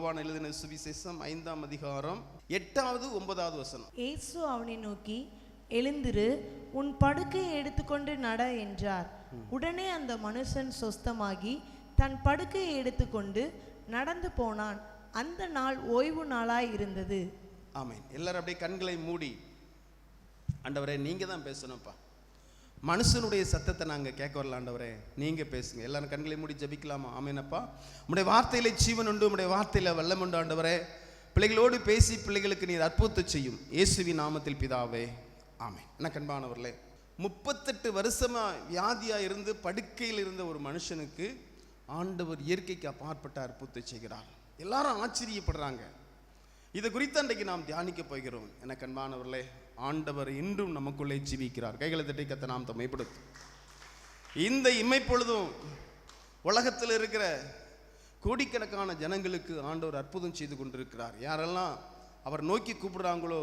யோவான் எழுதின சுவிசேஷம் 5ஆம் அதிகாரம் 8வது 9வது வசனம். இயேசு அவனை நோக்கி, எழுந்திரு, உன் படுக்கையை எடுத்துக்கொண்டு நட என்றார். உடனே அந்த மனுஷன் சொஸ்தமாகி தன் படுக்கையை எடுத்துக்கொண்டு நடந்து போனான். அந்த நாள் ஓய்வு நாளாய் இருந்தது. ஆமென். எல்லாரும் அப்படியே கண்களை மூடி, ஆண்டவரே நீங்க தான் பேசணும்ப்பா, மனுஷனுடைய சத்தத்தை நாங்கள் கேட்க வரல, ஆண்டவரே நீங்க பேசுங்க. எல்லாரும் கண்களை மூடி ஜெபிக்கலாமா? ஆமெனப்பா. உம்முடைய வார்த்தையில ஜீவன் உண்டு, உம்முடைய வார்த்தையில வல்லம் உண்டு. ஆண்டவரே, பிள்ளைகளோடு பேசி பிள்ளைகளுக்கு நீர் அற்புதத்தை செய்யும். இயேசுவின் நாமத்தில் பிதாவே, ஆமென். எனக்கு அன்பானவர்களே, 38 வருஷமா வியாதியா இருந்து படுக்கையில் இருந்த ஒரு மனுஷனுக்கு ஆண்டவர் இயற்கைக்கு அப்பாற்பட்ட அற்புதத்தை செய்கிறார். எல்லாரும் ஆச்சரியப்படுறாங்க. இதை குறித்து அன்றைக்கு நாம் தியானிக்க போகிறோம். எனக்கு அன்பானவர்களே, ஆண்டவர் இன்றும் நமக்குள்ளே ஜீவிக்கிறார். கைகளை தட்டி கத்த நாம் தம்மைப்படுத்தும். இந்த இமைப்பொழுதும் உலகத்தில் இருக்கிற கோடிக்கணக்கான ஜனங்களுக்கு ஆண்டவர் அற்புதம் செய்து கொண்டிருக்கிறார். யாரெல்லாம் அவர் நோக்கி கூப்பிடுறாங்களோ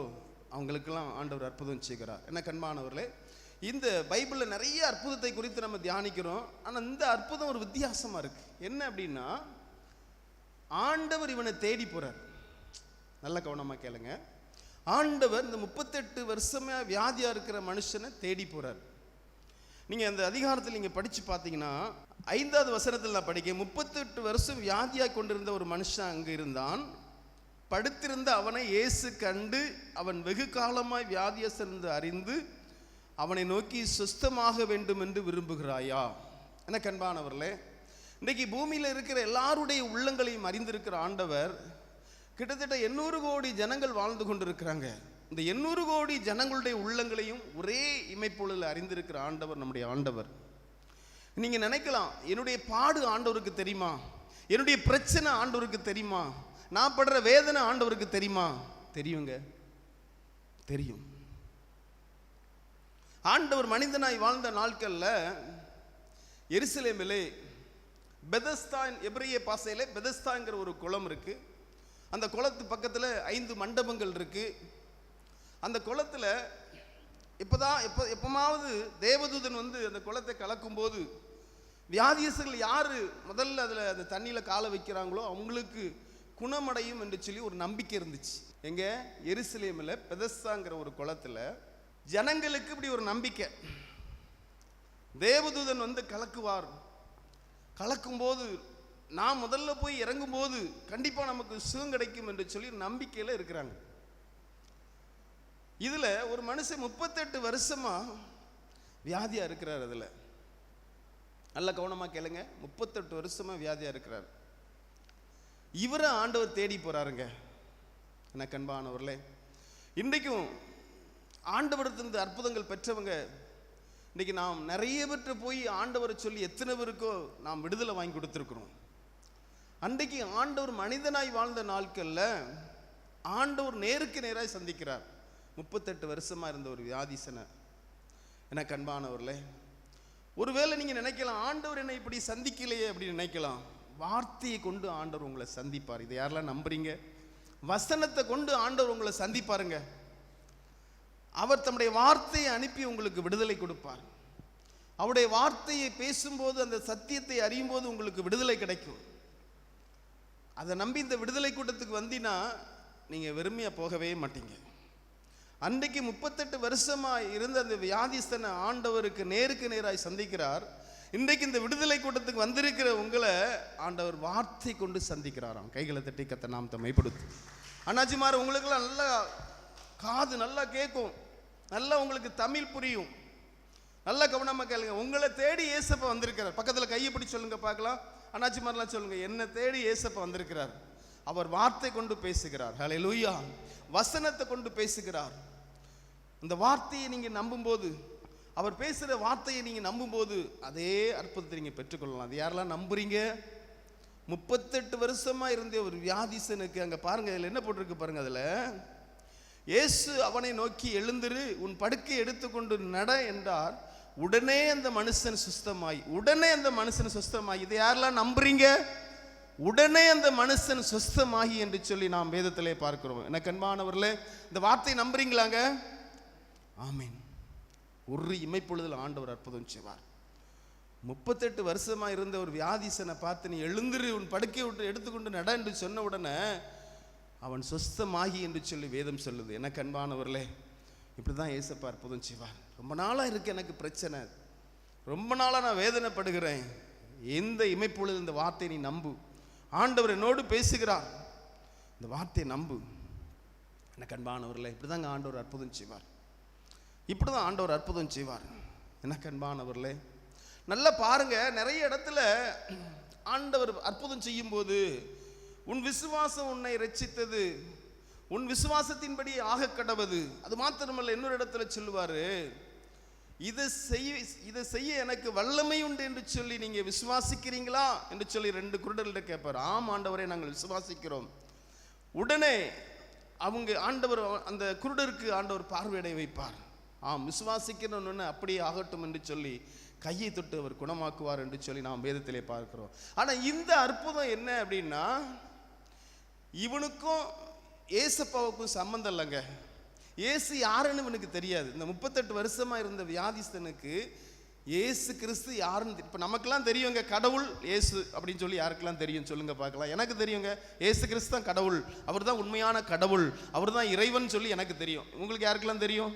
அவங்களுக்கெல்லாம் ஆண்டவர் அற்புதம் செய்கிறார். எனக்கு அன்பானவர்களே, இந்த பைபிளில் நிறைய அற்புதத்தை குறித்து நம்ம தியானிக்கிறோம். ஆனால் இந்த அற்புதம் ஒரு வித்தியாசமாக இருக்கு. என்ன அப்படின்னா, ஆண்டவர் இவனை தேடி போறார். நல்ல கவனமாக கேளுங்க. ஆண்டவர் இந்த 38 வருஷமா வியாதியா இருக்கிற மனுஷனை தேடி போறார். நீங்க அந்த அதிகாரத்தில் நீங்க படிச்சு பார்த்தீங்கன்னா 5வது வசனத்தில் நான் படிக்க, 38 வருஷம் வியாதியா கொண்டிருந்த ஒரு மனுஷன் அங்கு இருந்தான். படுத்திருந்த அவனை இயேசு கண்டு அவன் வெகு காலமாய் வியாதியஸ்தன் என்று அறிந்து அவனை நோக்கி, சுஸ்தமாக வேண்டும் என்று விரும்புகிறாயா? எனக்கு அன்பானவர்களே, இன்றைக்கு பூமியில் இருக்கிற எல்லாருடைய உள்ளங்களையும் அறிந்திருக்கிற ஆண்டவர் கிட்டத்தட்ட 800 கோடி ஜனங்கள் வாழ்ந்து கொண்டிருக்கிறாங்க. இந்த 800 கோடி ஜனங்களுடைய உள்ளங்களையும் ஒரே இமைப்பொழுதில் அறிந்திருக்கிற ஆண்டவர் நம்முடைய ஆண்டவர். நீங்க நினைக்கலாம், என்னுடைய பாடு ஆண்டவருக்கு தெரியுமா, என்னுடைய பிரச்சனை ஆண்டவருக்கு தெரியுமா, நான் படுற வேதனை ஆண்டவருக்கு தெரியுமா? தெரியுங்க, தெரியும். ஆண்டவர் மனிதனாய் வாழ்ந்த நாட்கள்ல எருசலேமிலே பெதஸ்தா, எபிரேய பாஷையிலே பெதஸ்தாங்கிற ஒரு குளம் இருக்கு. அந்த குளத்து பக்கத்தில் 5 மண்டபங்கள் இருக்கு. அந்த குளத்தில் எப்பமாவது தேவதூதன் வந்து அந்த குளத்தை கலக்கும்போது வியாதியஸ்தர்கள் யாரு முதல்ல அதில் அந்த தண்ணியில் காலை வைக்கிறாங்களோ அவங்களுக்கு குணமடையும் என்று சொல்லி ஒரு நம்பிக்கை இருந்துச்சு. எங்க எருசலேமில் பெதஸ்தாங்கிற ஒரு குளத்தில் ஜனங்களுக்கு இப்படி ஒரு நம்பிக்கை. தேவதூதன் வந்து கலக்குவார், கலக்கும்போது நான் முதல்ல போய் இறங்கும்போது கண்டிப்பா நமக்கு சுகம் கிடைக்கும் என்று சொல்லி நம்பிக்கையில இருக்கிறாங்க. இதுல ஒரு மனுஷன் 38 வருஷமா வியாதியா இருக்கிறார். அதுல நல்ல கவனமா கேளுங்க, 38 வருஷமா வியாதியா இருக்கிறார். இவரை ஆண்டவர் தேடி போறாருங்க. எனக்கு அன்பானவர்களே, இன்றைக்கும் ஆண்டவரத்திலிருந்து அற்புதங்கள் பெற்றவங்க இன்னைக்கு நாம் நிறைய பேர்கிட்ட போய் ஆண்டவரை சொல்லி எத்தனை பேருக்கோ நாம் விடுதலை வாங்கி கொடுத்துருக்கிறோம். அன்றைக்கு ஆண்டவர் மனிதனாய் வாழ்ந்த நாட்கள்ல ஆண்டவர் நேருக்கு நேராய் சந்திக்கிறார். 38 வருஷமா இருந்த ஒரு வியாதிசனை. எனக்கு அன்பானவர்களே, ஒருவேளை நீங்க நினைக்கலாம், ஆண்டவர் என்னை இப்படி சந்திக்கலையே அப்படின்னு நினைக்கலாம். வார்த்தையை கொண்டு ஆண்டவர் உங்களை சந்திப்பார். இதை யாரெல்லாம் நம்புறீங்க? வசனத்தை கொண்டு ஆண்டவர் உங்களை சந்திப்பாருங்க. அவர் தம்முடைய வார்த்தையை அனுப்பி உங்களுக்கு விடுதலை கொடுப்பார். அவருடைய வார்த்தையை பேசும்போது, அந்த சத்தியத்தை அறியும் போது உங்களுக்கு விடுதலை கிடைக்கும். அதை நம்பி இந்த விடுதலை கூட்டத்துக்கு வந்தினா நீங்க வெறுமையா போகவே மாட்டீங்க. அன்றைக்கு 38 வருஷமா இருந்த அந்த வியாதிஸ்தனை ஆண்டவருக்கு நேருக்கு நேராய் சந்திக்கிறார். இன்றைக்கு இந்த விடுதலை கூட்டத்துக்கு வந்திருக்கிற உங்களை ஆண்டவர் வார்த்தை கொண்டு சந்திக்கிறாராம். கைகளை தட்டி கத்த நாம் தம்மைப்படுத்து. அண்ணாச்சிமார், உங்களுக்கெல்லாம் நல்லா காது நல்லா கேட்கும், நல்லா உங்களுக்கு தமிழ் புரியும். நல்லா கவனமா கேளுங்க. உங்களை தேடி ஏசப்பா வந்திருக்கிறார். பக்கத்துல கையை பிடிச்சு சொல்லுங்க பார்க்கலாம். அண்ணாச்சி மாதிரிலாம் சொல்லுங்க, என்ன தேடி ஏசப்பா வந்திருக்கிறார். அவர் வார்த்தை கொண்டு பேசுகிறார். ஹல்லேலூயா. வசனத்தை கொண்டு பேசுகிறார். இந்த வார்த்தையை நீங்க நம்பும்போது, அவர் பேசுகிற வார்த்தையை நீங்க நம்பும்போது அதே அற்புதத்தை நீங்க பெற்றுக்கொள்ளலாம். அது யாரெல்லாம் நம்புறீங்க? 38 வருஷமா இருந்த ஒரு வியாதிசனுக்கு அங்க பாருங்க, அதில் என்ன போட்டிருக்கு பாருங்க. அதுல இயேசு அவனை நோக்கி, எழுந்திரு, உன் படுக்கை எடுத்துக்கொண்டு நட என்றார். உடனே அந்த மனுஷன் சுஸ்தமாய், உடனே அந்த மனுஷன் சுஸ்தமாய். இதை யாரெல்லாம் நம்புறீங்க? உடனே அந்த மனுஷன் சுஸ்தமாகி என்று சொல்லி நாம் வேதத்திலே பார்க்கிறோம். எனக்கு அன்பானவர்களே, இந்த வார்த்தை 38 வருஷமா இருந்த ஒரு வியாதிசனை பார்த்து நீ எழுந்திரு, உன் படுக்கை விட்டு எடுத்துக்கொண்டு நட என்று சொன்ன உடனே அவன் சொஸ்தமாகி என்று சொல்லி வேதம் சொல்லுது. எனக்கு அன்பானவர்களே, இப்படிதான் ஏசப்பா அற்புதம் செய்வார். ரொம்ப நாளா இருக்கு எனக்கு பிரச்சனை, ரொம்ப நாளா நான் வேதனைப்படுகிறேன். எந்த இமைப்பொழுது இந்த வார்த்தையை நீ நம்பு, ஆண்டவர் என்னோடு பேசுகிறார், இந்த வார்த்தையை நம்பு. எனக்கு அன்பானவர்களே, இப்படிதாங்க ஆண்டவர் அற்புதம் செய்வார். இப்படிதான் ஆண்டவர் அற்புதம் செய்வார். எனக்கு அன்பானவர்களே, நல்லா பாருங்க, நிறைய இடத்துல ஆண்டவர் அற்புதம் செய்யும் போது உன் விசுவாசம் உன்னை ரட்சித்தது, உன் விசுவாசத்தின்படி ஆக கடவது. அது மாத்திரமல்ல, இன்னொரு இடத்துல சொல்லுவாரு, இதை செய்ய எனக்கு வல்லமை உண்டு என்று சொல்லி நீங்க விசுவாசிக்கிறீங்களா என்று சொல்லி 2 குருடர்கிட்ட கேட்பார். ஆம் ஆண்டவரே, நாங்கள் விசுவாசிக்கிறோம். உடனே அவங்க ஆண்டவர் அந்த குருடருக்கு ஆண்டவர் பார்வையடை வைப்பார். ஆம், விசுவாசிக்கணும்னு அப்படியே ஆகட்டும் என்று சொல்லி கையை தொட்டு அவர் குணமாக்குவார் என்று சொல்லி நாம் வேதத்திலே பார்க்கிறோம். ஆனா இந்த அற்புதம் என்ன அப்படின்னா, இவனுக்கும் ஏசப்பாவுக்கும் சம்பந்தம் இல்லைங்க. ஏசு யாருன்னு இவனுக்கு தெரியாது. இந்த 38 வருஷமா இருந்த வியாதிஸ்தனுக்கு ஏசு கிறிஸ்து யாருன்னு இப்போ நமக்கெல்லாம் தெரியுங்க. கடவுள் ஏசு அப்படின்னு சொல்லி யாருக்கெல்லாம் தெரியும் சொல்லுங்க பார்க்கலாம். எனக்கு தெரியுங்க, ஏசு கிறிஸ்து தான் கடவுள், அவர் தான் உண்மையான கடவுள், அவர் தான் இறைவன் சொல்லி எனக்கு தெரியும். உங்களுக்கு யாருக்கெல்லாம் தெரியும்?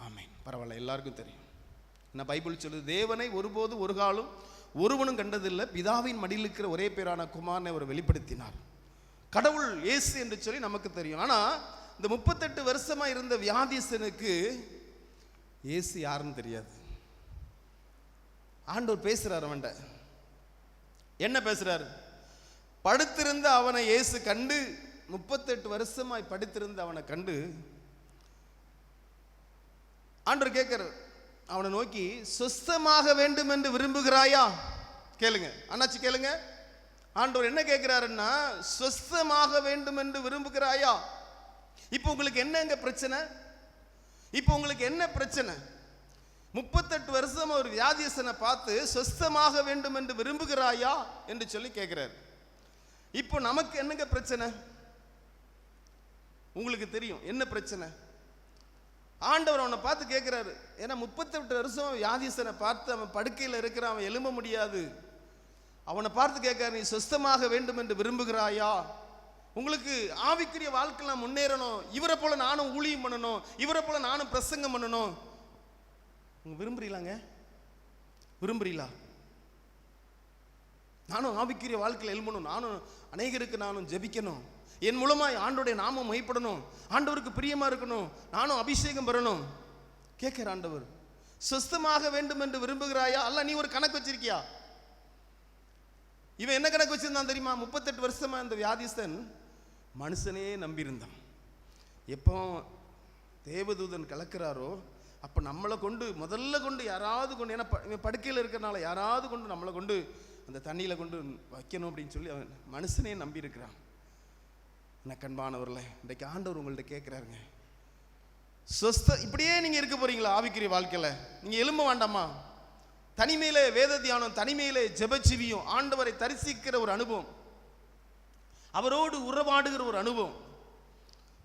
ஆமென், பரவாயில்ல, எல்லாருக்கும் தெரியும். நான் பைபிள் சொல்லுது, தேவனை ஒருபோது ஒரு காலம் ஒருவனும் கண்டதில்லை, பிதாவின் மடியில் இருக்கிற ஒரே பேரான குமாரனை அவர் வெளிப்படுத்தினார். கடவுள் இயேசு என்று சொல்லி நமக்கு தெரியும். ஆனா இந்த 38 வருஷமா இருந்த வியாதிசனுக்கு இயேசு யாருன்னு தெரியாது. ஆண்டவர் பேசுறார் அவன்கிட்ட. என்ன பேசுறாரு? படுத்திருந்த அவனை இயேசு கண்டு, 38 வருஷமாய் படுத்திருந்த அவனை கண்டு ஆண்டவர் கேட்கிறார் அவனை நோக்கி, சுஸ்தமாக வேண்டும் என்று விரும்புகிறாயா? கேளுங்க அண்ணாச்சி, கேளுங்க. ஆண்டவர் என்ன கேட்கிறாருன்னா, சுஸ்தமாக வேண்டும் என்று விரும்புகிறாயா? இப்போ உங்களுக்கு என்னங்க பிரச்சனை? இப்போ உங்களுக்கு என்ன பிரச்சனை? 38 வருஷம் ஒரு வியாதியசனை பார்த்து சுஸ்தமாக வேண்டும் என்று விரும்புகிறாயா என்று சொல்லி கேட்கிறார். இப்போ நமக்கு என்னங்க பிரச்சனை? உங்களுக்கு தெரியும் என்ன பிரச்சனை. ஆண்டவர் அவனை பார்த்து கேட்கிறாரு. ஏன்னா 38 வருஷம் வியாதியசனை பார்த்து அவன் படுக்கையில் இருக்கிறான், அவன் எழும்ப முடியாது. அவனை பார்த்து கேட்கிறார், நீ சுஸ்தமாக வேண்டும் என்று விரும்புகிறாயா? உங்களுக்கு ஆவிக்குரிய வாழ்க்கையில முன்னேறணும், இவரை போல நானும் ஊழியம் பண்ணணும், இவரை போல நானும் பிரசங்கம் பண்ணணும், விரும்புறீங்களாங்க? விரும்புறீங்களா? நானும் ஆவிக்குரிய வாழ்க்கையில் எழும்பணும், நானும் அநேகருக்கு நானும் ஜெபிக்கணும், என் மூலமாய் ஆண்டோடைய நாமம் மைப்படணும், ஆண்டவருக்கு பிரியமா இருக்கணும், நானும் அபிஷேகம் பெறணும். கேட்கிற ஆண்டவர், சுஸ்தமாக வேண்டும் என்று விரும்புகிறாயா? அல்ல நீ ஒரு கணக்கு வச்சிருக்கியா? இவன் என்ன கணக்கு வச்சிருந்தான் தெரியுமா? 38 வருஷமா இந்த வியாதிஸ்தன் மனுஷனே நம்பியிருந்தான். எப்போ தேவதூதன் கலக்கிறாரோ அப்போ நம்மளை கொண்டு முதல்ல கொண்டு யாராவது கொண்டு, ஏன்னா படுக்கையில் இருக்கிறனால யாராவது கொண்டு நம்மளை கொண்டு அந்த தண்ணியில் கொண்டு வைக்கணும் அப்படின்னு சொல்லி அவன் மனுஷனே நம்பி இருக்கிறான். எனக்கு அன்பானவர்களே, இன்றைக்கு ஆண்டவர் உங்கள்கிட்ட கேட்குறாருங்க, இப்படியே நீங்கள் இருக்க போறீங்களா? ஆவிக்குரிய வாழ்க்கையில் நீங்கள் எழும்ப வேண்டாமா? தனிமையிலே வேத தியானம், தனிமையிலே ஜெபஜீவியம், ஆண்டவரை தரிசிக்கிற ஒரு அனுபவம், அவரோடு உறவாடுகிற ஒரு அனுபவம்.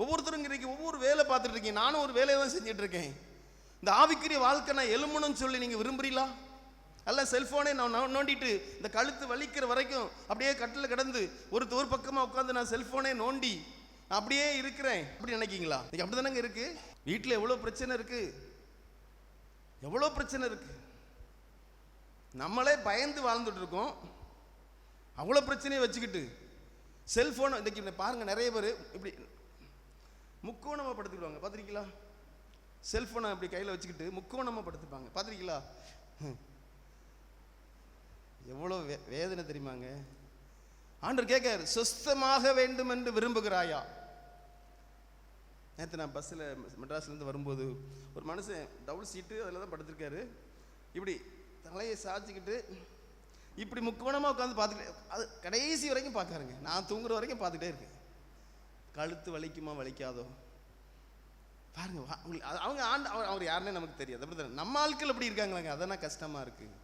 ஒவ்வொருத்தரும் இன்னைக்கு ஒவ்வொரு வேலை பார்த்துட்டு இருக்கீங்க, நானும் ஒரு வேலையை தான் செஞ்சுட்டு இருக்கேன். இந்த ஆவிக்குரிய வாழ்க்கை நான் எழுமணும்னு சொல்லி நீங்கள் விரும்புறீங்களா? அல்ல செல்ஃபோனே நான் நோண்டிட்டு இந்த கழுத்து வலிக்கிற வரைக்கும் அப்படியே கட்டில் கிடந்து ஒரு பக்கமாக உட்காந்து நான் செல்ஃபோனே நோண்டி அப்படியே இருக்கிறேன் அப்படி நினைக்கிங்களா? இன்னைக்கு அப்படி தானங்க இருக்கு. வீட்டில் எவ்வளோ பிரச்சனை இருக்கு, எவ்வளோ பிரச்சனை இருக்கு. நம்மளே பயந்து வாழ்ந்துட்டு இருக்கோம், அவ்வளோ பிரச்சனையை வச்சுக்கிட்டு செல்ஃபோன். இன்னைக்கு பாருங்க, நிறைய பேர் இப்படி முக்கோணமாக படுத்துக்கிடுவாங்க, பார்த்துருக்கீங்களா? செல்ஃபோனை இப்படி கையில் வச்சுக்கிட்டு முக்கோணமாக படுத்துப்பாங்க, பார்த்துருக்கீங்களா? எவ்வளோ வேதனை தெரியுமாங்க. ஆண்டவர் கேட்காரு, சுஸ்தமாக வேண்டும் என்று விரும்புகிறாயா? நேற்று நான் பஸ்ஸில் மெட்ராஸ்லேருந்து வரும்போது ஒரு மனுஷன் டபுள் சீட்டு அதில் தான் படுத்திருக்காரு. இப்படி தலையை சாய்ச்சிக்கிட்டு இப்படி முக்கோணமாக உட்காந்து பார்த்துக்கிட்டே, அது கடைசி வரைக்கும் பார்க்காருங்க. நான் தூங்குற வரைக்கும் பார்த்துக்கிட்டே இருக்கேன். கழுத்து வலிக்குமா வலிக்காதோ பாருங்க. அவங்க அவர் யாருன்னே நமக்கு தெரியாது. அப்படி தானே நம்ம ஆட்கள் அப்படி இருக்காங்களாங்க. அதெல்லாம் கஷ்டமாக இருக்குது.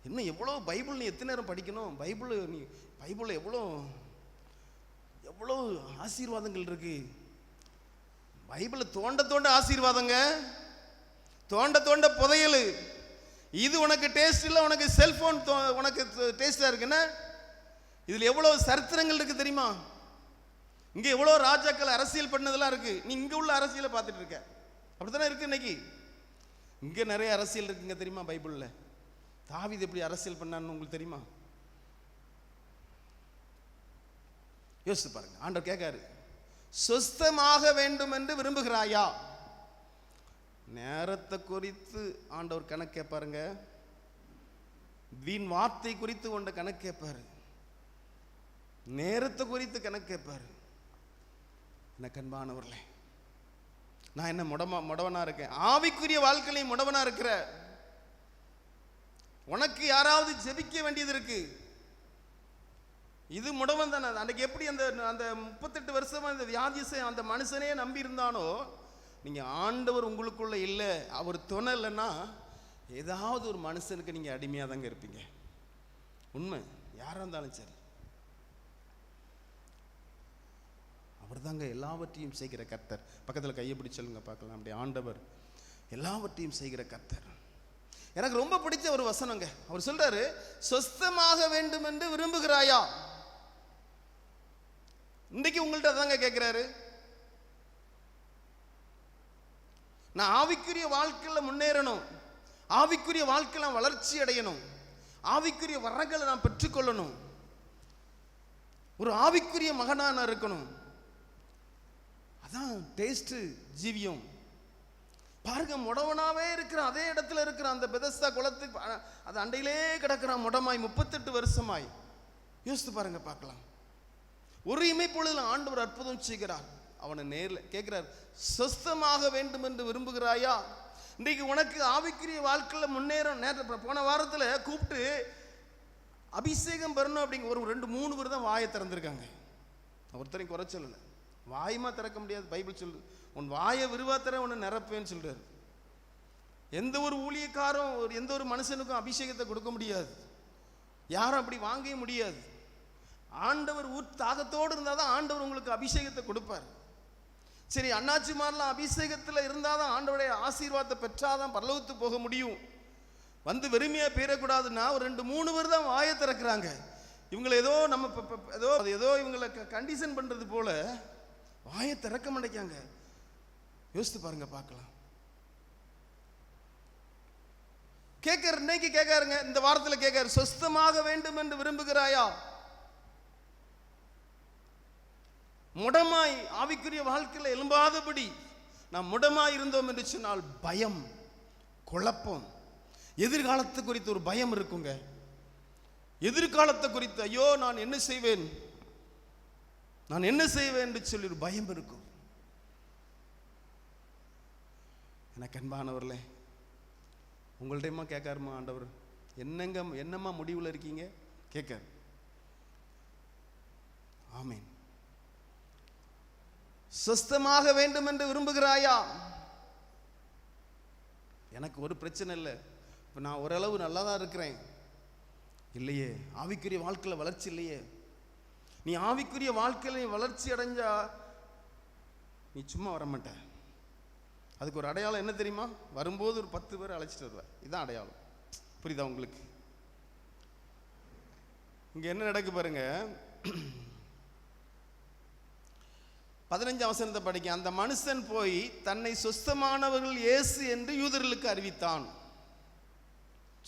இன்னும் எவ்வளோ பைபிள் நீ எத்தனை நேரம் படிக்கணும்? பைபிளில் எவ்வளோ ஆசீர்வாதங்கள் இருக்கு. பைபிளை தோண்ட தோண்ட ஆசீர்வாதங்க, தோண்ட தோண்ட புதையல். இது உனக்கு டேஸ்ட் இல்லை, உனக்கு செல்போன் உனக்கு டேஸ்டா இருக்குன்னா இதுல எவ்வளவு சரித்திரங்கள் இருக்கு தெரியுமா? இங்க எவ்வளவு ராஜாக்கள் அரசியல் பண்ணதெல்லாம் இருக்கு. நீ இங்க உள்ள அரசியலை பார்த்துட்டு இருக்க. அப்படித்தானே இருக்கு இன்னைக்கு. இங்க நிறைய அரசியல் இருக்குங்க தெரியுமா? பைபிள்ல தாவீது எப்படி அரசியல் பண்ணான்னு உங்களுக்கு தெரியுமா? யோசித்து பாருங்க. ஆண்டவர் கேட்காரு, சொஸ்தமாக வேண்டும் என்று விரும்புகிறாயா? நேரத்தை குறித்து ஆண்டவர் கணக்கு கேட்பாருங்க. வீண் வார்த்தை குறித்து கொண்ட கணக்கு கேட்பாரு. நேரத்தை குறித்து கணக்கு கேட்பாரு. எனக்கு அன்பானவர்களே, நான் என்ன முடவனா இருக்கேன்? ஆவிக்குரிய வாழ்க்கையில முடவனா இருக்கிற உனக்கு யாராவது ஜெபிக்க வேண்டியது இருக்கு. இது முடவன் தானே. அன்றைக்கு எப்படி அந்த 38 வருஷமா இந்த வியாதியை அந்த மனுஷனே நம்பி இருந்தானோ, நீங்க ஆண்டவர் உங்களுக்குள்ள இல்லை, அவர் துணை இல்லைன்னா ஏதாவது ஒரு மனுஷனுக்கு நீங்க அடிமையாக தாங்க இருப்பீங்க. உண்மை. யாரா இருந்தாலும் சரி. அவர் தாங்க எல்லாவற்றையும் செய்கிற கர்த்தர். பக்கத்தில் கையை பிடிச்சு சொல்லுங்க பார்க்கலாம். அப்படி ஆண்டவர் எல்லாவற்றையும் செய்கிற கர்த்தர். எனக்கு ரொம்ப பிடிச்ச ஒரு வசனங்க. அவர் சொல்றாரு, சொஸ்தமாக வேண்டும் என்று விரும்புகிறாயா? இன்னைக்கு உங்கள்கிட்ட தாங்க கேட்கிறாரு. நான் ஆவிக்குரிய வாழ்க்கையில் முன்னேறணும், ஆவிக்குரிய வாழ்க்கையில் வளர்ச்சி அடையணும், ஆவிக்குரிய வரங்களை நான் பெற்றுக்கொள்ளணும், ஒரு ஆவிக்குரிய மகனா நான் இருக்கணும். அதான் டேஸ்ட் ஜீவியம். பாருங்க, முடவனாவே இருக்கிற அதே இடத்துல இருக்கிற அந்த பெதஸ்தா குளத்துக்கு அது அண்டையிலே கிடக்கிறான் முடமாய் 38 வருஷமாய். யோசித்து பாருங்க பார்க்கலாம். ஒரு இமைப்பொழுதுல ஆண்டவர் அற்புதம் செய்கிறார். அவனை நேரில் கேட்கிறார், சொஸ்தமாக வேண்டும் என்று விரும்புகிறாயா? இன்றைக்கு உனக்கு ஆவிக்குரிய வாழ்க்கையில் முன்னேறம். போன வாரத்தில் கூப்பிட்டு அபிஷேகம் பெறணும் அப்படிங்க ஒரு 2-3 பேர் தான் வாயை திறந்திருக்காங்க. ஒருத்தரையும் குறை சொல்லலை. வாயுமா திறக்க முடியாது. பைபிள் சொல்லு, உன் வாயை விரிவாத்தர உன்னை நிரப்பேன்னு சொல்றாரு. எந்த ஒரு ஊழியக்காரும் எந்த ஒரு மனுஷனுக்கும் அபிஷேகத்தை கொடுக்க முடியாது. யாரும் அப்படி வாங்கவே முடியாது. ஆண்டவர் தாகத்தோடு இருந்தால் தான் ஆண்டவர் உங்களுக்கு அபிஷேகத்தை கொடுப்பார். சரி, அண்ணாச்சிமாரெலாம் அபிஷேகத்தில் இருந்தால் தான் ஆண்டவருடைய ஆசீர்வாதத்தை பெற்றாதான் பரலோகத்துக்கு போக முடியும். வந்து வெறுமையாக பேரக்கூடாதுன்னா ஒரு 2-3 பேர் தான் வாயை திறக்கிறாங்க. இவங்களை ஏதோ நம்ம ஏதோ இவங்களை கண்டிஷன் பண்ணுறது போல வாயை திறக்க மாட்டேங்காங்க. யோசித்து பாருங்க பார்க்கலாம். கேட்கற இன்னைக்கு கேட்காருங்க, இந்த வாரத்தில் கேட்காரு, சொஸ்தமாக வேண்டும் என்று விரும்புகிறாயா? முடமாய் ஆவிக்குரிய வாழ்க்கையில் எழும்பாதபடி நாம் முடமாய் இருந்தோம் என்று சொன்னால் பயம், குழப்பம், எதிர்காலத்தை குறித்து ஒரு பயம் இருக்குங்க. எதிர்காலத்தை குறித்து ஐயோ நான் என்ன செய்வேன், நான் என்ன செய்வேன் என்று சொல்லி ஒரு பயம் இருக்கும். எனக்கு அன்பானவர்களே, உங்கள்டையுமா கேட்காருமா ஆண்டவர், என்னம்மா முடிவில் இருக்கீங்க கேட்காரு. ஆமீன். சொஸ்தமாக வேண்டும் என்று விரும்புகிறாயா? எனக்கு ஒரு பிரச்சனை இல்லை, இப்போ நான் ஓரளவு நல்லா தான் இருக்கிறேன். இல்லையே, ஆவிக்குரிய வாழ்க்கையில் வளர்ச்சி இல்லையே. நீ ஆவிக்குரிய வாழ்க்கையில் நீ வளர்ச்சி அடைஞ்சா நீ சும்மா வரமாட்ட. அதுக்கு ஒரு அடையாளம் என்ன தெரியுமா? வரும்போது ஒரு 10 பேர் அழைச்சிட்டு வருவேன். இதுதான் அடையாளம். புரியுதா உங்களுக்கு? இங்க என்ன நடக்கு பாருங்க. 15 வசனத்தை படிக்க. அந்த மனுஷன் போய் தன்னை சொஸ்தமானவர்கள் இயேசு என்று யூதர்களுக்கு அறிவித்தான்.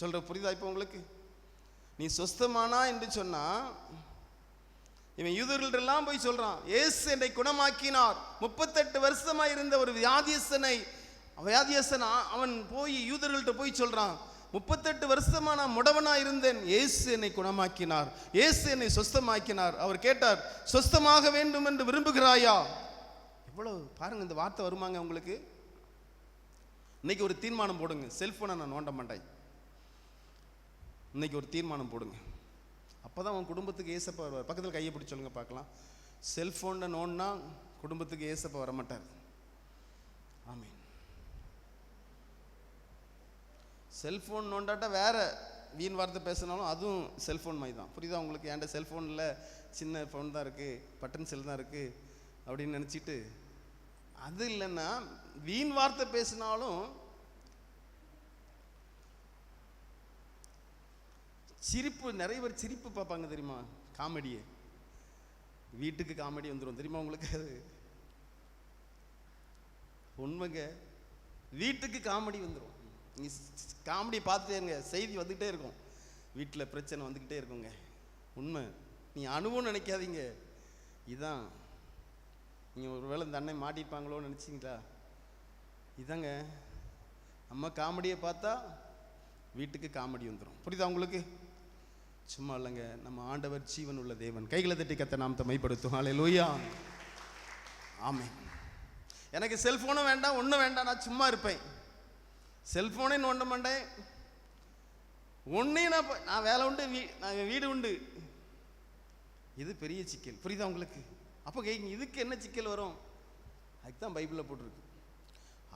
சொல்ற புரியுதா இப்போ உங்களுக்கு? நீ சொஸ்தமானா என்று சொன்னா இவன் யூதர்களெல்லாம் போய் சொல்றான், இயேசு என்னை குணமாக்கினார். 38 வருஷமா இருந்த ஒரு வியாதியஸ்தன் அவன் போய் யூதர்கள்ட்ட போய் சொல்றான், 38 வருஷமா நான் முடவனா இருந்தேன், இயேசு என்னை குணமாக்கினார், இயேசு என்னை சொஸ்தமாக்கினார். அவர் கேட்டார், சொஸ்தமாக வேண்டும் என்று விரும்புகிறாயா? எவ்வளவு பாருங்க, இந்த வார்த்தை வருமாங்க உங்களுக்கு? இன்னைக்கு ஒரு தீர்மானம் போடுங்க, செல்போனை நான் நோண்ட மாட்டேன். இன்னைக்கு ஒரு தீர்மானம் போடுங்க. அப்போதான் உன் குடும்பத்துக்கு ஏசப்பா வருவார். பக்கத்தில் கையை பிடிச்சி சொல்லுங்க பார்க்கலாம். செல்ஃபோனில் நோன்னா குடும்பத்துக்கு ஏசப்பா வரமாட்டார். ஆமீன். செல்ஃபோன் நோண்டாட்டா வேற வீண் வார்த்தை பேசினாலும் அதுவும் செல்ஃபோன் மாதிரி தான். புரியுதா உங்களுக்கு? என்கிட்ட செல்ஃபோனில் சின்ன ஃபோன் தான் இருக்குது, பட்டன் செல் தான் இருக்குது அப்படின்னு நினச்சிட்டு, அது இல்லைன்னா வீண் வார்த்தை பேசினாலும் சிரிப்பு, நிறைய பேர் சிரிப்பு பார்ப்பாங்க தெரியுமா, காமெடியே. வீட்டுக்கு காமெடி வந்துடும் தெரியுமா உங்களுக்கு, அது உண்மைங்க. வீட்டுக்கு காமெடி வந்துடும். நீ காமெடி பார்த்துட்டே இருங்க, செய்தி வந்துக்கிட்டே இருக்கும், வீட்டில் பிரச்சனை வந்துக்கிட்டே இருக்குங்க. உண்மை, நீ அனுபவம் நினைக்காதீங்க. இதுதான், நீங்கள் ஒரு வேளை இந்த அண்ணன் மாட்டிப்பாங்களோன்னு நினச்சிங்களா? இதாங்க, நம்ம காமெடியை பார்த்தா வீட்டுக்கு காமெடி வந்துடும். புரியுதா உங்களுக்கு? சும்மா இல்லைங்க, நம்ம ஆண்டவர் ஜீவன் உள்ள தேவன். கைகளை தட்டி கத்த நாமத்தை மைப்படுத்தும். ஹல்லேலூயா, ஆமென். எனக்கு செல்ஃபோனும் வேண்டாம், ஒன்றும் வேண்டாம், நான் சும்மா இருப்பேன். செல்ஃபோனே நோண்ட மாட்டேன், ஒன்றையும் நான் வேலை உண்டு, நான் வீடு உண்டு. இது பெரிய சிக்கல். புரியுதா உங்களுக்கு? அப்போ கேட்குங்க, இதுக்கு என்ன சிக்கல் வரும்? அதுதான் பைபிளில் போட்டிருக்கு.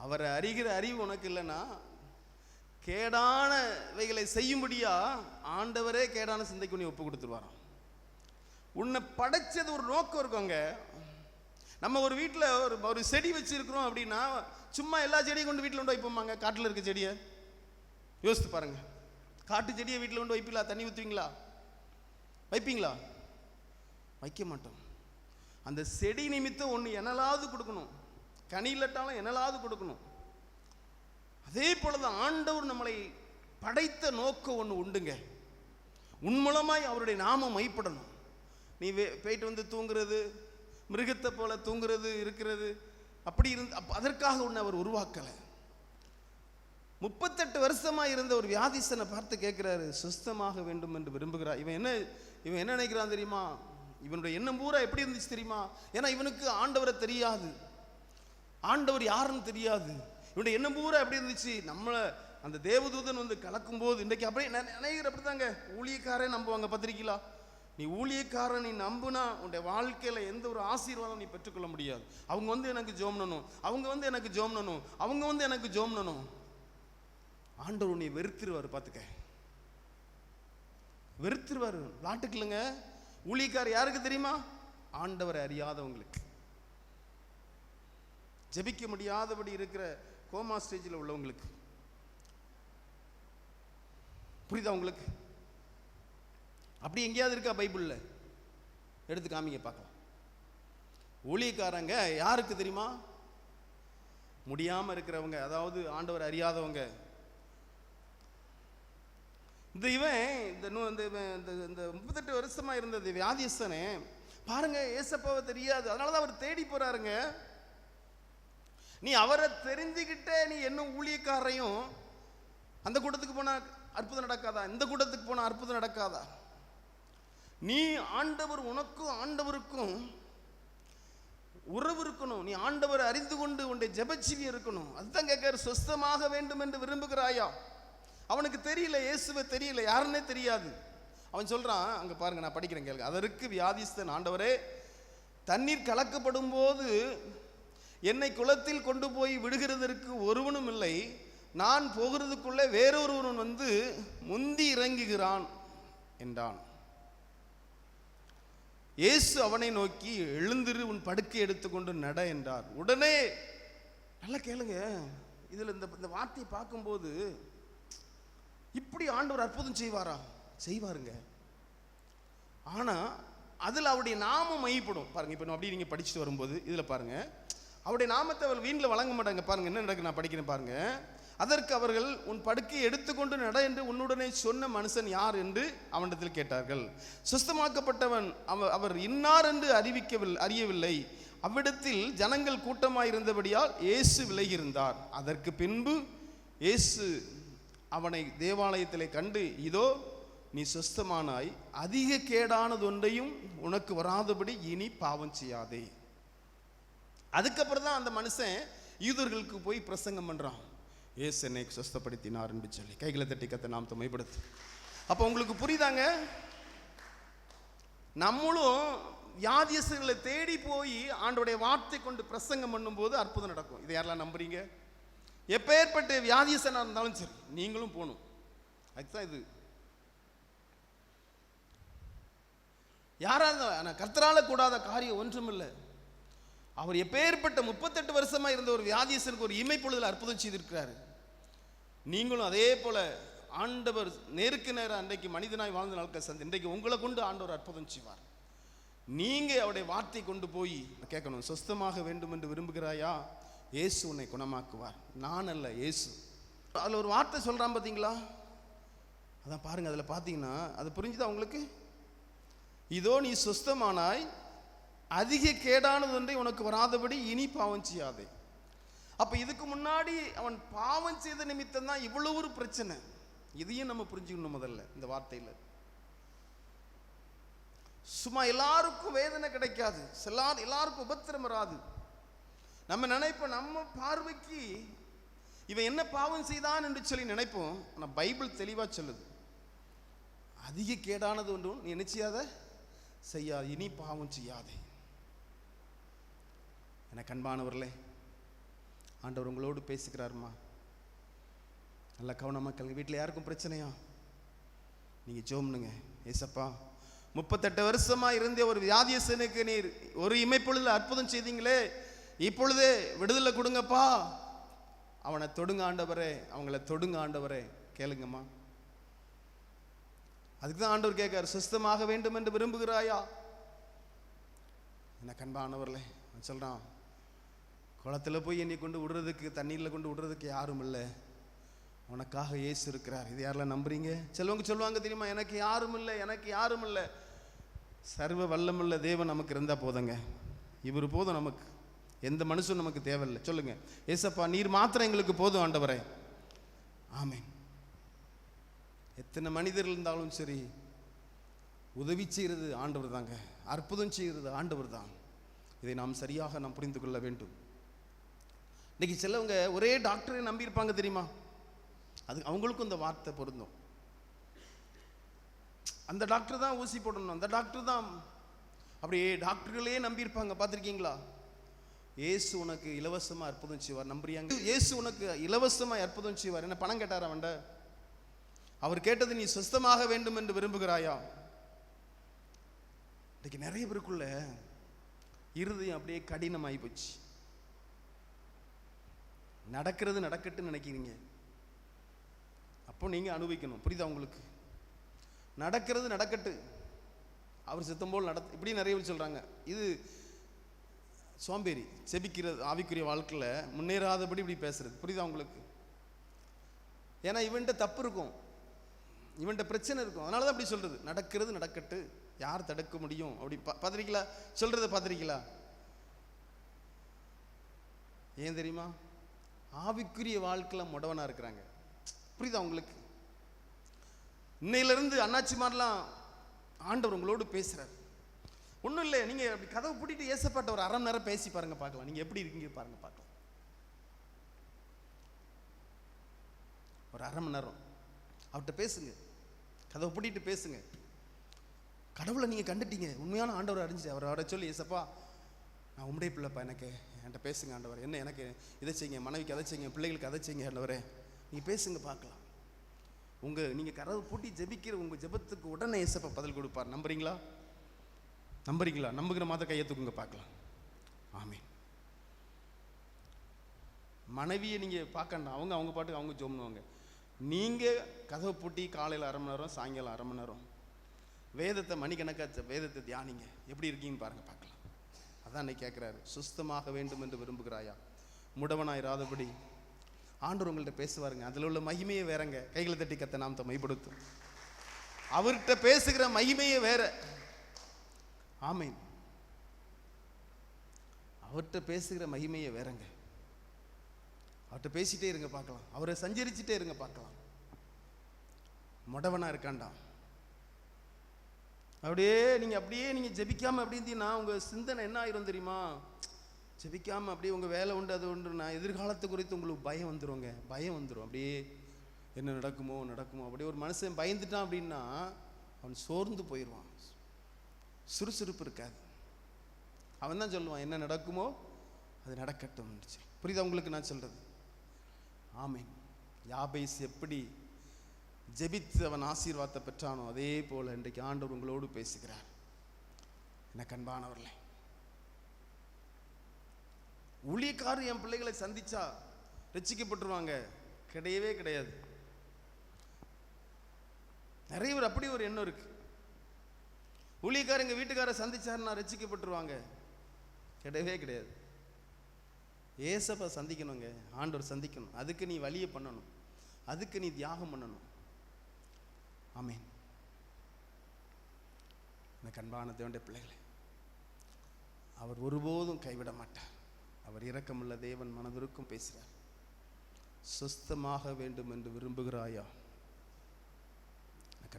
அவரை அறிகிற அறிவு உனக்கு இல்லைன்னா கேடானவைகளை செய்யும்படியா ஆண்டவரே கேடான சிந்தைக்கு நீ ஒப்பு கொடுத்துருவாராம். உன்னை படைச்சது ஒரு நோக்கம் இருக்குங்க. நம்ம ஒரு வீட்டில் ஒரு செடி வச்சிருக்கிறோம் அப்படின்னா சும்மா எல்லா செடியும் கொண்டு வீட்டில் கொண்டு வைப்போமாங்க? காட்டில் இருக்க செடியை யோசித்து பாருங்க. காட்டு செடியை வீட்டில் கொண்டு வைப்பீங்களா? தண்ணி ஊற்றுவீங்களா? வைப்பீங்களா? வைக்க மாட்டோம். அந்த செடி நிமித்தம் ஒன்று என்னலாவது கொடுக்கணும், கனி இல்லாட்டாலும் என்னலாவது கொடுக்கணும். அதே போலதான் ஆண்டவர் நம்மளை படைத்த நோக்கம் ஒன்று உண்டுங்க. உன் மூலமாய் அவருடைய நாமம் மைப்படணும். நீ போயிட்டு வந்து தூங்குறது, மிருகத்தை போல தூங்குறது, இருக்கிறது, அப்படி அதற்காக ஒன்று அவர் உருவாக்கலை. 38 வருஷமா இருந்த ஒரு வியாதிசனை பார்த்து கேட்கிறாரு, சுஸ்தமாக வேண்டும் என்று விரும்புகிறார். இவன் என்ன நினைக்கிறான் தெரியுமா? இவனுடைய எண்ணம் பூரா எப்படி இருந்துச்சு தெரியுமா? ஏன்னா இவனுக்கு ஆண்டவரை தெரியாது, ஆண்டவர் யாருன்னு தெரியாது. இவனுடைய எண்ணம் பூரா எப்படி இருந்துச்சு? நம்மளை அந்த தேவதூதன் வந்து கலக்கும் போது, இன்றைக்கு அப்படியே நினைக்கிற அப்படித்தாங்க. ஊழியக்காரன் நம்புவாங்க, பத்திரிக்கைலா. நீ ஊழியக்காரன் நீ நம்புனா உன்னுடைய வாழ்க்கையில் எந்த ஒரு ஆசீர்வாதம் நீ பெற்றுக்கொள்ள முடியாது. அவங்க வந்து எனக்கு ஜோம்னணும், அவங்க வந்து எனக்கு ஜோம்னணும், அவங்க வந்து எனக்கு ஜோம்னணும். ஆண்டவர் உன்னை வெறுத்துருவார். பார்த்துக்க, வெறுத்துருவார். நாட்டுக்கு இல்லைங்க. ஊழியக்காரர் யாருக்கு தெரியுமா? ஆண்டவரை அறியாதவங்களுக்கு, ஜெபிக்க முடியாதபடி இருக்கிற கோமா ஸ்டேஜில் உள்ளவங்களுக்கு. புரியுதா உங்களுக்கு? அப்படி எங்கேயாவது இருக்கா பைபிளில்? எடுத்து காமிங்க பார்க்கலாம். ஊழியக்காரங்க யாருக்கு தெரியுமா? முடியாமல் இருக்கிறவங்க, அதாவது ஆண்டவர் அறியாதவங்க. இந்த 38 வருஷமா இருந்தது வியாதியஸ்தனே பாருங்க, ஏசப்பாவை தெரியாது, அதனாலதான் அவர் தேடி போறாருங்க. நீ அவரை தெரிஞ்சுக்கிட்டே நீ என்ன ஊழியக்காரையும் அந்த கூட்டத்துக்கு போனா அற்புதம் நடக்காதா? இந்த கூட்டத்துக்கு போனா அற்புதம் நடக்காதா? நீ ஆண்டவர், உனக்கும் ஆண்டவருக்கும் உறவு இருக்கணும். நீ ஆண்டவரை அறிந்து கொண்டு உன்னுடைய ஜெபஜீவி இருக்கணும். அதுதான் கேட்காரு, சுஸ்தமாக வேண்டும் என்று விரும்புகிறாயா? அவனுக்கு தெரியல, இயேசுவை தெரியல, யாருன்னே தெரியாது. அவன் சொல்றான், அங்க பாருங்க, நான் படிக்கிறேன் கேளுங்க. அதற்கு வியாதிஸ்தன், ஆண்டவரே, தண்ணீர் கலக்கப்படும் போது என்னை குளத்தில் கொண்டு போய் விடுகிறதற்கு ஒருவனும் இல்லை, நான் போகிறதுக்குள்ளே வேறொருவன் வந்து முந்தி இறங்குகிறான் என்றான். இயேசு அவனை நோக்கி, எழுந்திரு, உன் படுக்கை எடுத்துக்கொண்டு நட என்றார். உடனே, நல்லா கேளுங்க, இதுல இந்த வார்த்தையை பார்க்கும்போது, இப்படி ஆண்டவர் அற்புதம் செய்வாரா? செய்வாருங்க. ஆனா அதுல அவருடைய நாமம் மையப்படும். பாருங்க, இப்ப அப்படி நீங்க படிச்சுட்டு வரும்போது இதுல பாருங்க, அவருடைய நாமத்தை அவர் வீணில் வழங்க மாட்டாங்க. பாருங்க என்ன நடக்கு, நான் படிக்கிறேன் பாருங்க. அதற்கு அவர்கள், உன் படுக்கையை எடுத்துக்கொண்டு நட என்று உன்னுடனே சொன்ன மனுஷன் யார் என்று அவனிடத்தில் கேட்டார்கள். சுஸ்தமாக்கப்பட்டவன் அவர் இன்னார் என்று அறியவில்லை. அவ்விடத்தில் ஜனங்கள் கூட்டமாயிருந்தபடியால் இயேசு விலகியிருந்தார். அதற்கு பின்பு இயேசு அவனை தேவாலயத்திலே கண்டு, இதோ நீ சுஸ்தமானாய், அதிக கேடானது ஒன்றையும் உனக்கு வராதபடி இனி பாவம் செய்யாதே. அதுக்கப்புறம் தான் அந்த மனுஷன் யூதர்களுக்கு போய் பிரசங்கம் பண்றான், இயேசு என்னை சுஸ்தப்படுத்தினார் என்று சொல்லி. கைகளை தட்டி கத்த நாம் மைப்படுத்து. அப்போ உங்களுக்கு புரியுதாங்க? நம்மளும் வியாதியஸ்தர்களை தேடி போய் ஆண்டோடைய வார்த்தை கொண்டு பிரசங்கம் பண்ணும்போது அற்புதம் நடக்கும். இதை யாரெல்லாம் நம்புறீங்க? எப்பேற்பட்ட வியாதியஸ்தனாக இருந்தாலும் சரி, நீங்களும் போகணும். அதுதான் இது. யாராவது கர்த்தரால கூடாத காரியம் ஒன்றுமில்லை. அவர் எப்பேற்பட்ட 38 வருஷமா இருந்த ஒரு வியாதியஸ்தனுக்கு ஒரு இமைப்பொழுதில் அற்புதம் செய்திருக்கிறாரு. நீங்களும் அதே போல ஆண்டவர் நேருக்கு நேரம் அன்றைக்கு மனிதனாய் வாழ்ந்த நாட்கள் சந்தி, இன்றைக்கு உங்களை கொண்டு ஆண்டவர் அற்புதம் செய்வார். நீங்க அவருடைய வார்த்தை கொண்டு போய் கேட்கணும், சொஸ்தமாக வேண்டும் என்று விரும்புகிறாயா, இயேசு உன்னை குணமாக்குவார், நான் அல்ல இயேசு. அதில் ஒரு வார்த்தை சொல்றான் பார்த்தீங்களா, அதான் பாருங்க, அதில் பார்த்தீங்கன்னா அது புரிஞ்சுதா உங்களுக்கு? இதோ நீ சொஸ்தமானாய், அதிக கேடானது ஒன்றை உனக்கு வராதபடி இனி பாவம் செய்யாதே. அப்ப இதுக்கு முன்னாடி அவன் பாவம் செய்த நிமித்தம் தான் இவ்வளவு ஒரு பிரச்சனை. இதையும் நம்ம புரிஞ்சுக்கணும். முதல்ல இந்த வார்த்தையில சும்மா எல்லாருக்கும் வேதனை கிடைக்காது, எல்லாருக்கும் உபத்திரம் வராது. நம்ம நினைப்போம், நம்ம பார்வைக்கு இவன் என்ன பாவம் செய்தான் என்று சொல்லி நினைப்போம். ஆனால் பைபிள் தெளிவா சொல்லுது, அதிக கேடானது ஒன்றும் நீ என்ன செய்யாத, செய்யாது, இனி பாவம் செய்யாதே. எனக்கு அன்பானவர்களே, ஆண்டவர் உங்களோடு பேசுகிறாருமா, நல்ல கவனமாக கேளுங்க. வீட்டில் யாருக்கும் பிரச்சனையா, நீங்கள் ஜோம்னுங்க. ஏசப்பா, 38 வருஷமா இருந்த ஒரு வியாதியசனுக்கு நீர் ஒரு இமைப்பொழுது அற்புதம் செய்தீங்களே, இப்பொழுதே விடுதலை கொடுங்கப்பா, அவனை தொடுங்க ஆண்டவரே, அவங்கள தொடுங்க ஆண்டவரே. கேளுங்கம்மா. அதுக்கு தான் ஆண்டவர் கேட்கார், சுஸ்தமாக வேண்டும் என்று விரும்புகிறாயா? எனக்கு அன்பானவர்களே, சொல்றான், குளத்தில் போய் என்னை கொண்டு விடுறதுக்கு, தண்ணீரில் கொண்டு விடுறதுக்கு யாரும் இல்லை, உனக்காக இயேசு இருக்கிறார். இது யாரெல்லாம் நம்புறீங்க? சிலவங்க சொல்லுவாங்க தெரியுமா, எனக்கு யாரும் இல்லை, எனக்கு யாரும் இல்லை. சர்வ வல்லமுள்ள தேவன் நமக்கு இருந்தா போதுங்க, இவர் போதும் நமக்கு, எந்த மனுஷனும் நமக்கு தேவையில்லை. சொல்லுங்க, ஏசப்பா நீர் மாத்திரம் எங்களுக்கு போதும் ஆண்டவரே. ஆமென். எத்தனை மனிதர்கள் இருந்தாலும் சரி, உதவி செய்கிறது ஆண்டவர் தாங்க, அற்புதம் செய்கிறது ஆண்டவர் தான். இதை நாம் சரியாக நாம் புரிந்து கொள்ள வேண்டும். இன்னைக்கு சிலவங்க ஒரே டாக்டரை நம்பியிருப்பாங்க தெரியுமா, அது அவங்களுக்கும் இந்த வார்த்தை பொருந்தும். அந்த டாக்டர் தான் ஊசி போடணும், அந்த டாக்டர் தான், அப்படியே டாக்டர்களே நம்பியிருப்பாங்க. பார்த்துருக்கீங்களா? இயேசு உனக்கு இலவசமா அற்புதம் செய்வார், நம்புறியாங்க? இயேசு உனக்கு இலவசமா அற்புதம் செய்வார். என்ன பணம் கேட்டாரா அவன்ட? அவர் கேட்டது, நீ சுஸ்தமாக வேண்டும் என்று விரும்புகிறாயா? இன்னைக்கு நிறைய பேருக்குள்ள இருதயம் அப்படியே கடினமாகி போச்சு. நடக்கிறது நடக்கட்டுன்னு நினைக்கிறீங்க, அப்போ நீங்க அனுபவிக்கணும். புரியுதா உங்களுக்கு? நடக்கிறது நடக்கட்டு, அவர் சித்தம் போல் இப்படி நிறைய பேர் சொல்றாங்க. இது சோம்பேறி, செபிக்கிறது, ஆவிக்குரிய வாழ்க்கையில் முன்னேறாதபடி இப்படி பேசுறது. புரியுதா உங்களுக்கு? ஏன்னா இவன்ட்ட தப்பு இருக்கும், இவன்ட்ட பிரச்சனை இருக்கும், அதனால தான் அப்படி சொல்றது. நடக்கிறது நடக்கட்டு, யார் தடுக்க முடியும்? அப்படி பார்த்துருக்கீங்களா? சொல்றதை பார்த்துருக்கீங்களா? ஏன் தெரியுமா? ஆவிக்குரிய வாழ்க்கையில் முடவனா இருக்கிறாங்க. புரியுதா உங்களுக்கு? இன்னையிலிருந்து அண்ணாச்சி மாதிரிலாம் ஆண்டவர் உங்களோடு பேசுறாரு. ஒன்றும் இல்லை, நீங்க அப்படி கதவை பூட்டிட்டு ஏசப்பாட்ட ஒரு அரை மணி நேரம் பேசி பாருங்க, பார்க்கலாம் நீங்க எப்படி இருக்கீங்க பாருங்க, பார்க்கலாம். ஒரு அரை மணி நேரம் அவர்கிட்ட பேசுங்க, கதவை பூட்டிட்டு பேசுங்க. கடவுளை நீங்க கண்டுட்டீங்க, உண்மையான ஆண்டவர் அறிஞ்சு அவரை சொல்லி, ஏசப்பா நான் உம்முடைய பிள்ளைப்பா, எனக்கு என்கிட்ட பேசுங்க ஆண்டவர், என்ன எனக்கு இதை செய்யுங்க, மனைவிக்கு அதை செய்யுங்க, பிள்ளைகளுக்கு அதை செய்யுங்க ஆண்டவரே, நீங்க பேசுங்க பார்க்கலாம். நீங்க கதவை பூட்டி ஜெபிக்கிற உங்க ஜெபத்துக்கு உடனே ஏசப்பா பதில் கொடுப்பார். நம்புறீங்களா? நம்புறீங்களா? நம்புகிற மாதிரி கையை தூக்குங்க பார்க்கலாம். ஆமீன். மனைவியை நீங்க பார்க்கணும், அவங்க பாட்டுக்கு அவங்க ஜோம்னுவாங்க. நீங்க கதவை பூட்டி காலையில் அரை மணி நேரம், சாயங்காலம் அரை மணி நேரம் வேதத்தை மணிக்கணக்காச்ச வேதத்தை தியானிங்க. எப்படி இருக்கீங்கன்னு பாருங்க, பார்க்கலாம். அதான் அன்னைக்கு கேட்குறாரு, சுஸ்தமாக வேண்டும் என்று விரும்புகிறாயா, முடவனாயிராதபடி. ஆண்டவர் உங்கள்கிட்ட பேசுவாருங்க, அதில் உள்ள மகிமையே வேறங்க. கைகளை தட்டி கத்த நாம் மைப்படுத்தும். அவர்கிட்ட பேசுகிற மகிமையே வேற. ஆமீன். அவர்கிட்ட பேசுகிற மகிமையே வேறங்க. அவர்கிட்ட பேசிட்டே இருங்க பார்க்கலாம், அவரை சஞ்சரிச்சுட்டே இருங்க பார்க்கலாம். முடவனா இருக்காண்டா, அப்படியே நீங்க ஜெபிக்காம அப்படி இருந்தீங்கன்னா உங்க சிந்தனை என்ன ஆயிரும் தெரியுமா? ஜெபிக்காம அப்படியே உங்க வேலை உண்டு அது உண்டுன்னா எதிர்காலத்தை குறித்து உங்களுக்கு பயம் வந்துருங்க, பயம் வந்துடும். அப்படியே என்ன நடக்குமோ அப்படியே ஒரு மனுஷன் பயந்துட்டான் அப்படின்னா அவன் சோர்ந்து போயிடுவான், சுறுசுறுப்பு இருக்காது. அவன் தான் சொல்லுவான், என்ன நடக்குமோ அது நடக்கட்டும். புரியுதா உங்களுக்கு நான் சொல்றது? ஆமீன். யாபேஸ் எப்படி ஜெபித்து அவன் ஆசீர்வாதத்தை பெற்றானோ அதே போல இன்றைக்கு ஆண்டவர் உங்களோடு பேசுகிறார். எனக்கு அன்பானவர்களே, ஊழியக்காரர் என் பிள்ளைகளை சந்திச்சா ரட்சிக்கப்பட்டுருவாங்க? கிடையவே கிடையாது. நிறைய பேர் அப்படி ஒரு எண்ணம் இருக்கு. ஊழியக்காரங்க வீட்டுக்கார சந்திச்சாருன்னா ரட்சிக்கப்பட்டுருவாங்க. கிடையவே கிடையாது. ஏசப்பா சந்திக்கணுங்க, ஆண்டவர் சந்திக்கணும். அதுக்கு நீ வழியை பண்ணணும், அதுக்கு நீ தியாகம் பண்ணணும். ஆமென். எனக்கு அன்பான தேவனுடைய பிள்ளைகளே, அவர் ஒருபோதும் கைவிட மாட்டார். அவர் இரக்கமுள்ள தேவன், மனதிற்கும் பேசுகிறார். சுஸ்தமாக வேண்டும் என்று விரும்புகிறாயா?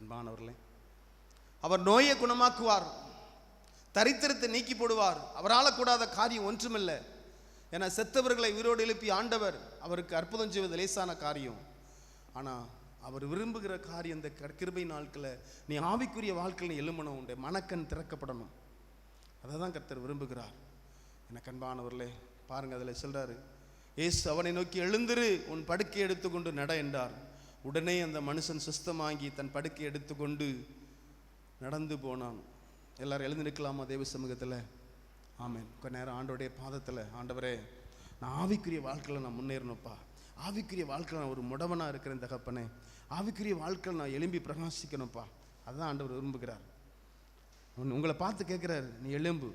அன்பானவர்களே, அவர் நோயை குணமாக்குவார், தரித்திரத்தை நீக்கி போடுவார். அவரால் கூடாத காரியம் ஒன்றுமில்லை. ஏன்னா செத்தவர்களை உயிரோடு எழுப்பி ஆண்டவர் அவருக்கு அற்புதம் செய்வது லேசான காரியம். ஆனால் அவர் விரும்புகிற காரியம் இந்த கிருபை நாட்களில் நீ ஆவிக்குரிய வாழ்க்கையில் எழுமணும், உண்டு மனக்கண் திறக்கப்படணும். அதை தான் கர்த்தர் விரும்புகிறார். எனக்கு அன்பானவர்களே, பாருங்க, அதில் சொல்றாரு, இயேசு அவனை நோக்கி எழுந்திரு, உன் படுக்கை எடுத்துக்கொண்டு நட என்றார். உடனே அந்த மனுஷன் சுஸ்தமாகி தன் படுக்கை எடுத்துக்கொண்டு நடந்து போனான். எல்லாரும் எழுந்து நிற்கலாமா தேவ சமூகத்தில்? ஆமென். கொஞ்ச நேரம் ஆண்டோடைய பாதத்தில், ஆண்டவரே, நான் ஆவிக்குரிய வாழ்க்கையில் நான் முன்னேறணும்ப்பா, ஆவிக்குரிய வாழ்க்கையில் நான் ஒரு முடவனாக இருக்கிறேன் தகப்பனே, ஆவிக்குரிய வாழ்க்கையில் நான் எழும்பி பிரகாசிக்கணும்ப்பா. அதுதான் ஆண்டவர் விரும்புகிறார். உங்களை பார்த்து கேட்குறாரு, நீ எலும்பு,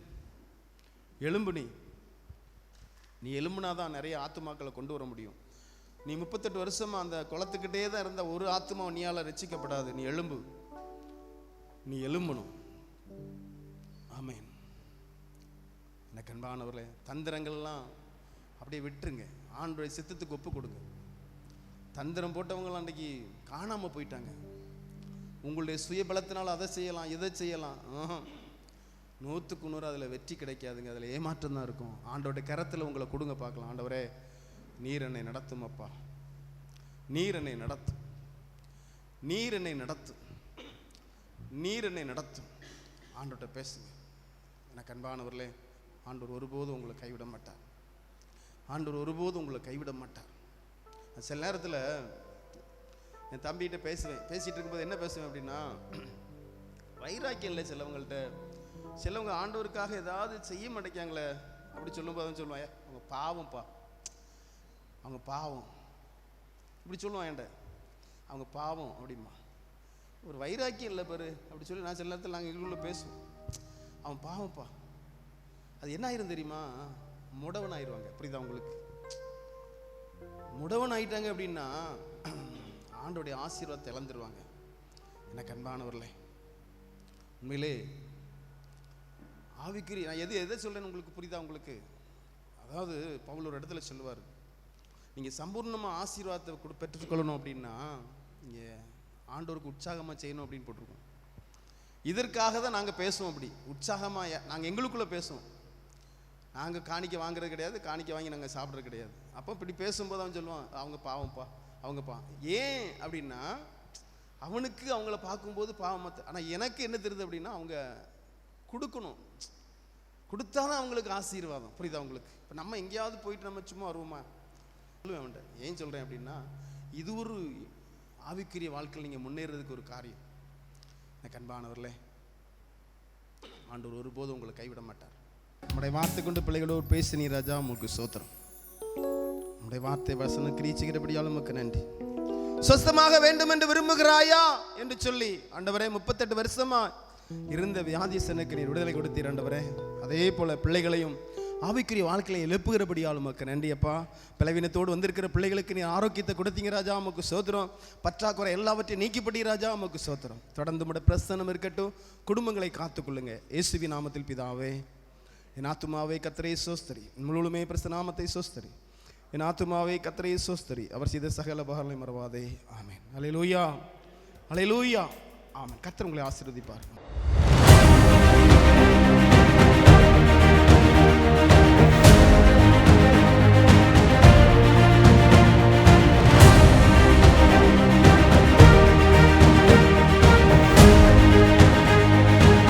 எலும்பு, நீ எலும்புனாதான் நிறைய ஆத்துமாக்களை கொண்டு வர முடியும். நீ 38 வருஷமா அந்த குளத்துக்கிட்டே தான் இருந்த ஒரு ஆத்துமா நீயால் ரட்சிக்கப்படாது. நீ எலும்பு, நீ எலும்பணும். ஆமென். எனக்கு அன்பானவர்களே, தந்திரங்கள்லாம் அப்படியே விட்டுருங்க, ஆண்டவருடைய சித்தத்துக்கு ஒப்பு கொடுங்க. தந்திரம் போட்டவங்களாம் அன்றைக்கி காணாமல் போயிட்டாங்க. உங்களுடைய சுயபலத்தினால் அதை செய்யலாம், இதை செய்யலாம், 100க்கு 100 அதில் வெற்றி கிடைக்காதுங்க. அதில் ஏமாற்றம் தான் இருக்கும். ஆண்டவருடைய கரத்தில் உங்களை கொடுங்க பார்க்கலாம். ஆண்டவரே, நீர் என்னை நடத்தும் அப்பா, நீர் என்னை நடத்தும், நீர் என்னை நடத்தும், நீர் என்னை நடத்தும். ஆண்டவர்கிட்ட பேசுங்க. எனக்கு அன்பானவர்களே, ஆண்டவர் ஒருபோதும் உங்களை கைவிட மாட்டார். ஆண்டவர் ஒருபோதும் உங்களை கைவிட மாட்டார். சில நேரத்தில் என் தம்பிகிட்ட பேசிகிட்டு இருக்கும்போது என்ன பேசுவேன் அப்படின்னா, வைராக்கியம் இல்லை சிலவங்கள்ட்ட. சிலவங்க ஆண்டவருக்காக ஏதாவது செய்ய மாட்டேங்காங்களே அப்படி சொல்லும்போது தான் சொல்லுவாங்க, அவங்க பாவம்ப்பா, அவங்க பாவம், இப்படி சொல்லுவான் என்கிட்ட, அவங்க பாவம் அப்படிமா. ஒரு வைராக்கியம் இல்லை பாரு அப்படி சொல்லி நான் சில நேரத்தில் நாங்கள் எங்களுக்குள்ள பேசுவோம், அவன் பாவம்ப்பா. அது என்ன ஆயிரும் தெரியுமா? முடவன் ஆயிடுவாங்க. புரியுதா உங்களுக்கு? முடவன் ஆயிட்டாங்க அப்படின்னா ஆண்டோடைய ஆசீர்வாதத்தை இழந்துருவாங்க. எனக்கு அன்பானவர்களே, உண்மையிலே ஆவிக்குரிய நான் எதை சொல்றேன்னு உங்களுக்கு புரியுதா உங்களுக்கு? அதாவது பவுல் ஒரு இடத்துல சொல்லுவார், நீங்கள் சம்பூர்ணமாக ஆசீர்வாதத்தை பெற்றுக்கொள்ளணும் அப்படின்னா நீங்கள் ஆண்டவருக்கு உற்சாகமாக செய்யணும் அப்படின்னு போட்டிருக்கோம். இதற்காக தான் நாங்கள் பேசுவோம். அப்படி உற்சாகமாக நாங்கள் எங்களுக்குள்ளே பேசுவோம். நாங்கள் காணிக்கை வாங்குறது கிடையாது, காணிக்கை வாங்கி நாங்கள் சாப்பிட்றது கிடையாது. அப்போ இப்படி பேசும்போது அவன் சொல்லுவான், அவங்க பாவம்ப்பா, அவங்க பாவம். ஏன் அப்படின்னா அவனுக்கு அவங்கள பார்க்கும்போது பாவம். ஆனால் எனக்கு என்ன தெரியுது அப்படின்னா, அவங்க கொடுக்கணும், கொடுத்தாதான் அவங்களுக்கு ஆசீர்வாதம். புரியுதா உங்களுக்கு? இப்போ நம்ம எங்கேயாவது போயிட்டு நம்ம சும்மா வருவோமா? சொல்லுவேன் அவன்கிட்ட. ஏன் சொல்கிறேன் அப்படின்னா, இது ஒரு ஆவிக்குரிய வாழ்க்கையில் நீங்கள் முன்னேறதுக்கு ஒரு காரியம். எனக்கு அன்பானவர்களே, ஆண்டவர் ஒருபோதும் உங்களை கைவிட மாட்டார். நம்முடைய வார்த்தை கொண்டு பிள்ளைகளோடு பேசினீ ராஜா, உங்களுக்கு சோத்திரம். நம்முடைய வார்த்தை வசனம் கிரீச்சுகிறபடியால் உமக்கு நன்றி. சொஸ்தமாக வேண்டும் என்று விரும்புகிறாயா என்று சொல்லி ஆண்டவரே 38 வருஷமா இருந்த வியாதிசனுக்கு நீர் விடுதலை கொடுத்தீர் ஆண்டவரே. அதே போல பிள்ளைகளையும் ஆவிக்குரிய வாழ்க்கையை எழுப்புகிறபடியால் உமக்கு நன்றி அப்பா. பலவீனத்தோடு வந்திருக்கிற பிள்ளைகளுக்கு நீ ஆரோக்கியத்தை கொடுத்தீங்க ராஜா, உமக்கு சோத்திரம். பற்றாக்குறை எல்லாவற்றையும் நீக்கிப்படி ராஜா, உமக்கு சோத்திரம். தொடர்ந்து உம்முடைய பிரசன்னம் இருக்கட்டும். குடும்பங்களை காத்துக்கொள்ளுங்க இயேசுவின் நாமத்தில் பிதாவே. என் ஆத்துமாவே கர்த்தரை சோஸ்தரி, முழுமே பிரசன்ன நாமத்தை சோஸ்தரி. என் ஆத்துமாவே கர்த்தரை சோஸ்தரி, அவர் செய்த சகல உபகாரங்களை மறவாதே. ஆமென். அல்லேலூயா, அல்லேலூயா, ஆமென். கர்த்தர் உங்களை ஆசீர்வதிப்பார்.